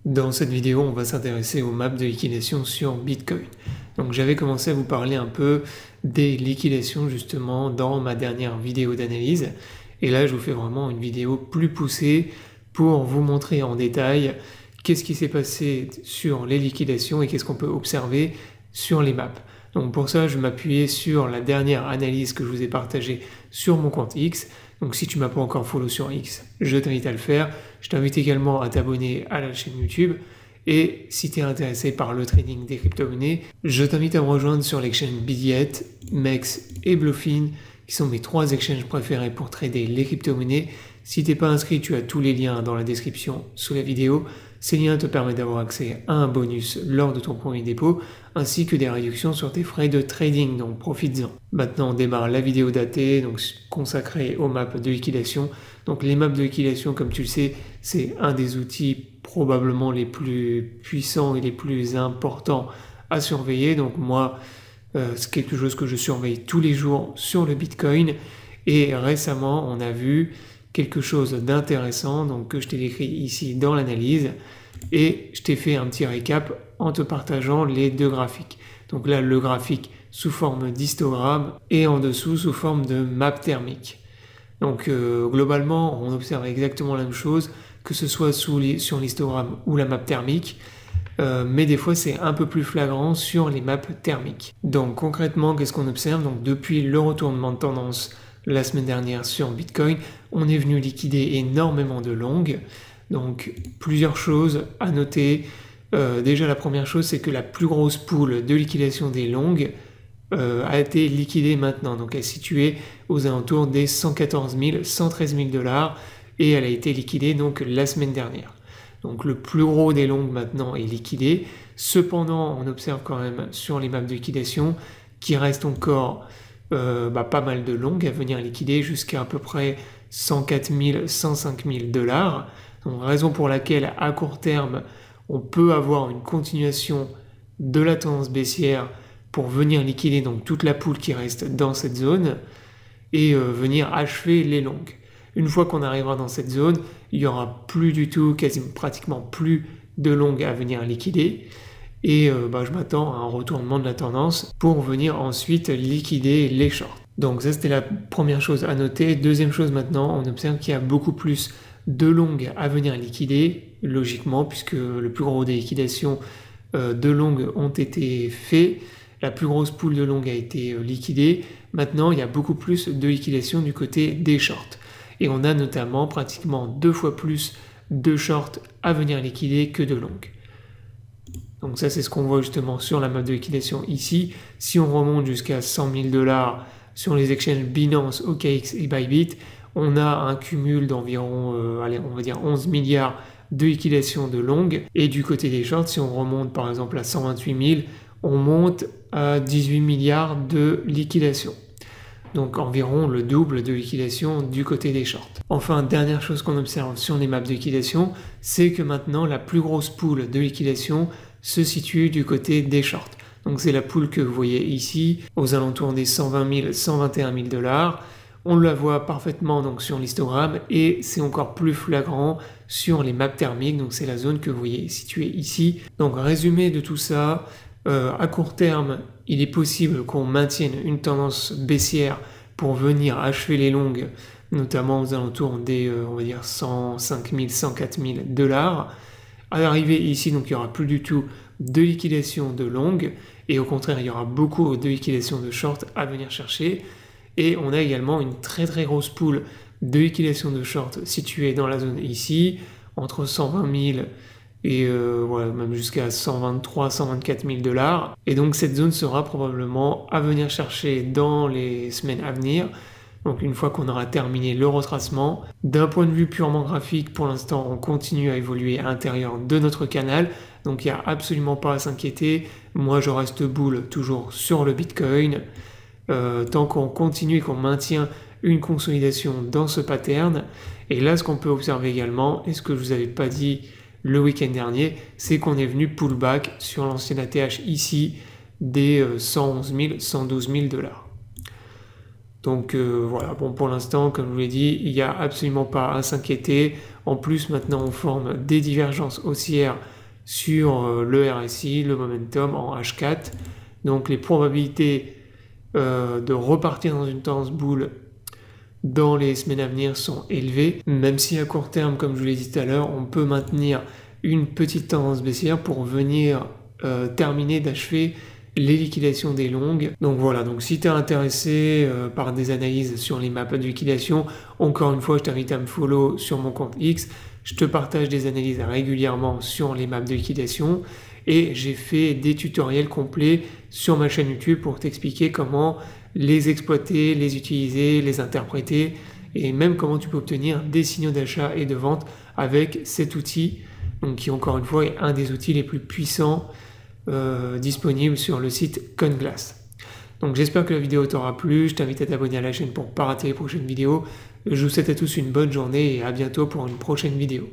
Dans cette vidéo, on va s'intéresser aux maps de liquidation sur Bitcoin. Donc j'avais commencé à vous parler un peu des liquidations justement dans ma dernière vidéo d'analyse. Et là, je vous fais vraiment une vidéo plus poussée pour vous montrer en détail qu'est-ce qui s'est passé sur les liquidations et qu'est-ce qu'on peut observer sur les maps. Donc pour ça, je m'appuyais sur la dernière analyse que je vous ai partagée sur mon compte X. Donc si tu m'as pas encore follow sur X, je t'invite à le faire. Je t'invite également à t'abonner à la chaîne YouTube. Et si tu es intéressé par le trading des crypto-monnaies, je t'invite à me rejoindre sur l'exchange Bitget, MEX et Bluefin, qui sont mes 3 exchanges préférés pour trader les crypto-monnaies. Si tu n'es pas inscrit, tu as tous les liens dans la description sous la vidéo. Ces liens te permettent d'avoir accès à un bonus lors de ton premier dépôt, ainsi que des réductions sur tes frais de trading, donc profites-en. Maintenant, on démarre la vidéo datée, donc consacrée aux maps de liquidation. Donc les maps de liquidation, comme tu le sais, c'est un des outils probablement les plus puissants et les plus importants à surveiller. Donc moi, c'est quelque chose que je surveille tous les jours sur le Bitcoin. Et récemment, on a vu quelque chose d'intéressant, donc que je t'ai décrit ici dans l'analyse, et je t'ai fait un petit récap en te partageant les deux graphiques. Donc là, le graphique sous forme d'histogramme et en dessous sous forme de map thermique. Donc globalement, on observe exactement la même chose, que ce soit sur l'histogramme ou la map thermique, mais des fois c'est un peu plus flagrant sur les maps thermiques. Donc concrètement, qu'est-ce qu'on observe? Donc depuis le retournement de tendance la semaine dernière sur Bitcoin, on est venu liquider énormément de longues. Donc plusieurs choses à noter. Déjà la première chose, c'est que la plus grosse pool de liquidation des longues a été liquidée maintenant. Donc elle est située aux alentours des 114 000, 113 000 $ et elle a été liquidée donc la semaine dernière. Donc le plus gros des longues maintenant est liquidé. Cependant, on observe quand même sur les maps de liquidation qu'il reste encore pas mal de longues à venir liquider jusqu'à à peu près 104 000, 105 000 $. Donc, raison pour laquelle à court terme, on peut avoir une continuation de la tendance baissière pour venir liquider donc toute la pool qui reste dans cette zone et venir achever les longues. Une fois qu'on arrivera dans cette zone, il n'y aura plus du tout, quasiment pratiquement plus de longues à venir liquider. Et je m'attends à un retournement de la tendance pour venir ensuite liquider les shorts. Donc ça c'était la première chose à noter. Deuxième chose maintenant, on observe qu'il y a beaucoup plus de longues à venir liquider, logiquement, puisque le plus gros des liquidations de longues ont été faits. La plus grosse pool de longues a été liquidée. Maintenant, il y a beaucoup plus de liquidations du côté des shorts. Et on a notamment pratiquement 2 fois plus de shorts à venir liquider que de longues. Donc ça, c'est ce qu'on voit justement sur la map de liquidation ici. Si on remonte jusqu'à 100 000 $ sur les exchanges Binance, OKX et Bybit, on a un cumul d'environ, on va dire 11 milliards de liquidation de longues. Et du côté des shorts, si on remonte par exemple à 128 000, on monte à 18 milliards de liquidation. Donc environ le double de liquidation du côté des shorts. Enfin, dernière chose qu'on observe sur les maps de liquidation, c'est que maintenant la plus grosse pool de liquidation se situe du côté des shorts. Donc c'est la pool que vous voyez ici, aux alentours des 120 000, 121 000 $. On la voit parfaitement donc sur l'histogramme et c'est encore plus flagrant sur les maps thermiques. Donc c'est la zone que vous voyez située ici. Donc résumé de tout ça, à court terme, il est possible qu'on maintienne une tendance baissière pour venir achever les longues, notamment aux alentours des, on va dire, 105 000, 104 000 $. À l'arrivée ici, donc il n'y aura plus du tout de liquidation de longues et au contraire, il y aura beaucoup de liquidation de short à venir chercher. Et on a également une très très grosse pool de liquidation de short située dans la zone ici, entre 120 000 et même jusqu'à 123 124 000 $. Et donc cette zone sera probablement à venir chercher dans les semaines à venir. Donc une fois qu'on aura terminé le retracement, d'un point de vue purement graphique, pour l'instant on continue à évoluer à l'intérieur de notre canal, donc il n'y a absolument pas à s'inquiéter. Moi je reste bull toujours sur le Bitcoin, tant qu'on continue et qu'on maintient une consolidation dans ce pattern. Et là ce qu'on peut observer également, et ce que je vous avais pas dit le week-end dernier, c'est qu'on est venu pullback sur l'ancienne ATH ici des 111 000, 112 000 $. Donc voilà, bon pour l'instant, comme je vous l'ai dit, il n'y a absolument pas à s'inquiéter. En plus, maintenant, on forme des divergences haussières sur le RSI, le momentum en H4. Donc les probabilités de repartir dans une tendance boule dans les semaines à venir sont élevées, même si à court terme, comme je vous l'ai dit tout à l'heure, on peut maintenir une petite tendance baissière pour venir terminer d'achever les liquidations des longues. Donc voilà, donc si tu es intéressé par des analyses sur les maps de liquidation, encore une fois, je t'invite à me follow sur mon compte X. Je te partage des analyses régulièrement sur les maps de liquidation et j'ai fait des tutoriels complets sur ma chaîne YouTube pour t'expliquer comment les exploiter, les utiliser, les interpréter et même comment tu peux obtenir des signaux d'achat et de vente avec cet outil, donc qui encore une fois est un des outils les plus puissants disponibles sur le site CoinGlass. Donc j'espère que la vidéo t'aura plu, je t'invite à t'abonner à la chaîne pour ne pas rater les prochaines vidéos. Je vous souhaite à tous une bonne journée et à bientôt pour une prochaine vidéo.